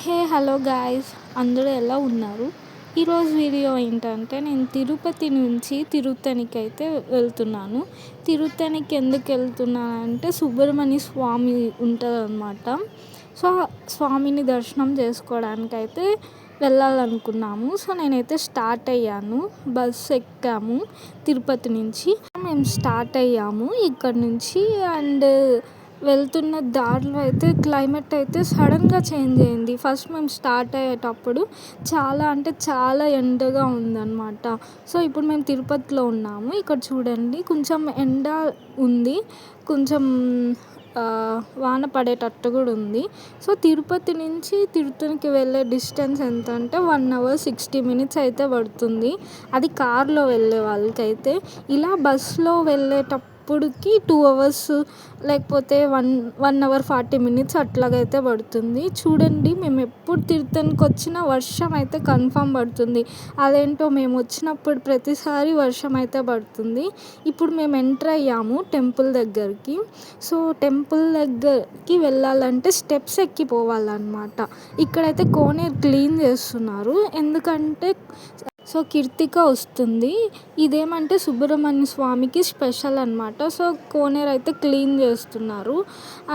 Hello guys, అందరూ ఎలా ఉన్నారు? ఈరోజు వీడియో ఏంటంటే నేను తిరుపతి నుంచి తిరుత్తణికైతే వెళ్తున్నాను. తిరుత్తణికి ఎందుకు వెళ్తున్నానంటే సుబ్రహ్మణ్య స్వామి ఉంటుందన్నమాట. సో స్వామిని దర్శనం చేసుకోవడానికైతే వెళ్ళాలనుకున్నాము. సో నేనైతే స్టార్ట్ అయ్యాను. బస్సు ఎక్కాము తిరుపతి నుంచి. మేము స్టార్ట్ అయ్యాము ఇక్కడ నుంచి. అండ్ వెళ్తున్న దారిలో అయితే క్లైమేట్ అయితే సడన్గా చేంజ్ అయింది. ఫస్ట్ మేము స్టార్ట్ అయ్యేటప్పుడు చాలా అంటే చాలా ఎండగా ఉందన్నమాట. సో ఇప్పుడు మేము తిరుపతిలో ఉన్నాము. ఇక్కడ చూడండి కొంచెం ఎండ ఉంది, కొంచెం వాన పడేటట్టు కూడా ఉంది. సో తిరుపతి నుంచి తిరుత్తణికి వెళ్ళే డిస్టెన్స్ ఎంత అంటే 1 hour 60 minutes అయితే పడుతుంది. అది కార్లో వెళ్ళే వాళ్ళకైతే. ఇలా బస్సులో వెళ్ళేటప్పటికి 2 hours లేకపోతే 1 hour 40 minutes అట్లాగైతే పడుతుంది. చూడండి, మేము ఎప్పుడు తిరుత్తణికి వచ్చినా వర్షం అయితే కన్ఫామ్ పడుతుంది. అదేంటో మేము వచ్చినప్పుడు ప్రతిసారి వర్షం అయితే పడుతుంది. ఇప్పుడు మేము ఎంటర్ అయ్యాము టెంపుల్ దగ్గరికి. సో టెంపుల్ దగ్గరికి వెళ్ళాలంటే స్టెప్స్ ఎక్కి పోవాలన్నమాట. ఇక్కడైతే కోనేరు క్లీన్ చేస్తున్నారు. ఎందుకంటే కీర్తిక వస్తుంది. ఇదేమంటే సుబ్రహ్మణ్య స్వామికి స్పెషల్ అనమాట. సో కోనేరు అయితే క్లీన్ చేస్తున్నారు.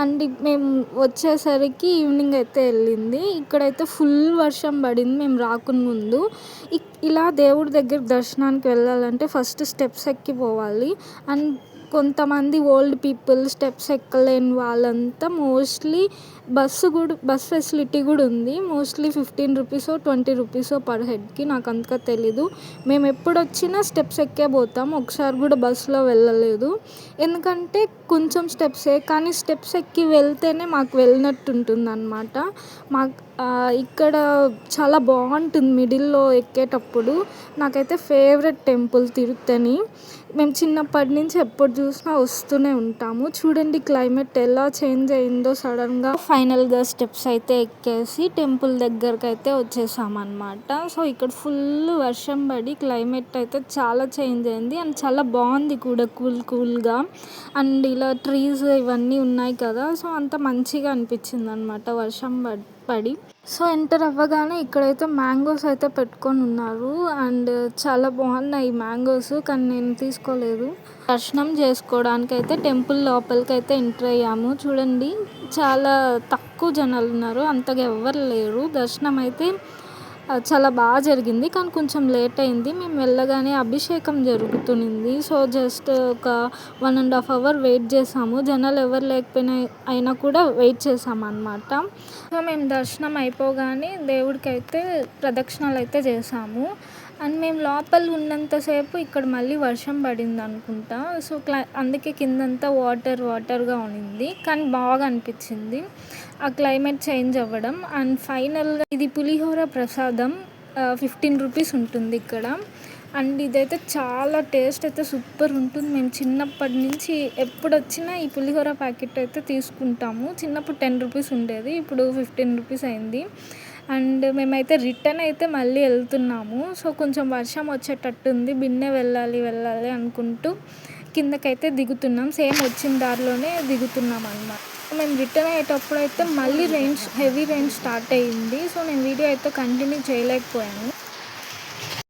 అండ్ మేము వచ్చేసరికి ఈవినింగ్ అయితే వెళ్ళింది. ఇక్కడైతే ఫుల్ వర్షం పడింది మేము రాకముందు. ఇలా దేవుడి దగ్గర దర్శనానికి వెళ్ళాలంటే ఫస్ట్ స్టెప్స్ ఎక్కి పోవాలి. అండ్ కొంతమంది ఓల్డ్ పీపుల్, స్టెప్స్ ఎక్కలేని వాళ్ళంతా మోస్ట్లీ బస్ ఫెసిలిటీ కూడా ఉంది. మోస్ట్లీ 15 rupees 20 rupees పర్ హెడ్కి, నాకు అంతగా తెలీదు. మేము ఎప్పుడు వచ్చినా స్టెప్స్ ఎక్కే పోతాం. ఒకసారి కూడా బస్సులో వెళ్ళలేదు. ఎందుకంటే కొంచెం స్టెప్సే, కానీ స్టెప్స్ ఎక్కి వెళ్తేనే మాకు వెళ్ళినట్టు ఉంటుంది అన్నమాట. ఇక్కడ చాలా బాగుంటుంది మిడిల్లో ఎక్కేటప్పుడు. నాకైతే ఫేవరెట్ టెంపుల్ తిరుత్తణి. మేము చిన్నప్పటి నుంచి ఎప్పుడు చూసినా వస్తూనే ఉంటాము. చూడండి క్లైమేట్ ఎలా చేంజ్ అయిందో సడన్గా. ఫైనల్గా స్టెప్స్ అయితే ఎక్కేసి టెంపుల్ దగ్గరకు అయితే వచ్చేసామన్నమాట. సో ఇక్కడ ఫుల్ వర్షం పడి క్లైమేట్ అయితే చాలా చేంజ్ అయింది. అండ్ చాలా బాగుంది కూడా, కూల్గా. అండ్ ఇలా ట్రీస్ ఇవన్నీ ఉన్నాయి కదా, సో అంత మంచిగా అనిపించింది అనమాట వర్షం పడి. సో ఎంటర్ అవ్వగానే ఇక్కడైతే మ్యాంగోస్ అయితే పెట్టుకొని ఉన్నారు. అండ్ చాలా బాగున్నాయి మ్యాంగోస్, కానీ నేను తీసుకోలేదు. దర్శనం చేసుకోవడానికి అయితే టెంపుల్ లోపలికి అయితే ఎంటర్ అయ్యాము. చూడండి, చాలా తక్కువ జనాలు ఉన్నారు, అంతగా ఎవ్వరు లేరు. దర్శనం అయితే చాలా బాగా జరిగింది, కానీ కొంచెం లేట్ అయింది. మేము వెళ్ళగానే అభిషేకం జరుగుతుంది. సో జస్ట్ ఒక 1.5 hour వెయిట్ చేసాము. జనాలు ఎవరు లేకపోయినా అయినా కూడా వెయిట్ చేసాము అన్నమాట. సో మేము దర్శనం అయిపోగానే దేవుడికి అయితే ప్రదక్షిణాలు అయితే చేసాము. అండ్ మేము లోపల ఉన్నంతసేపు ఇక్కడ మళ్ళీ వర్షం పడింది అనుకుంటా. సో అందుకే కిందంతా వాటర్గా ఉన్నింది, కానీ బాగా అనిపించింది ఆ క్లైమేట్ చేంజ్ అవ్వడం. అండ్ ఫైనల్గా ఇది పులిహోర ప్రసాదం 15 rupees ఉంటుంది ఇక్కడ. అండ్ ఇదైతే చాలా టేస్ట్ అయితే సూపర్ ఉంటుంది. మేము చిన్నప్పటి నుంచి ఎప్పుడు వచ్చినా ఈ పులిహోర ప్యాకెట్ అయితే తీసుకుంటాము. చిన్నప్పుడు 10 rupees ఉండేది, ఇప్పుడు 15 rupees అయింది. అండ్ మేమైతే రిటర్న్ అయితే మళ్ళీ వెళ్తున్నాము. సో కొంచెం వర్షం వచ్చేటట్టుంది, బిన్నే వెళ్ళాలి అనుకుంటూ కిందకైతే దిగుతున్నాం. సేమ్ వచ్చిన దారిలోనే దిగుతున్నాం అన్నమాట. మేము రిటర్న్ అయ్యేటప్పుడు అయితే మళ్ళీ హెవీ రెయిన్ స్టార్ట్ అయ్యింది. సో నేను వీడియో అయితే కంటిన్యూ చేయలేకపోయాను.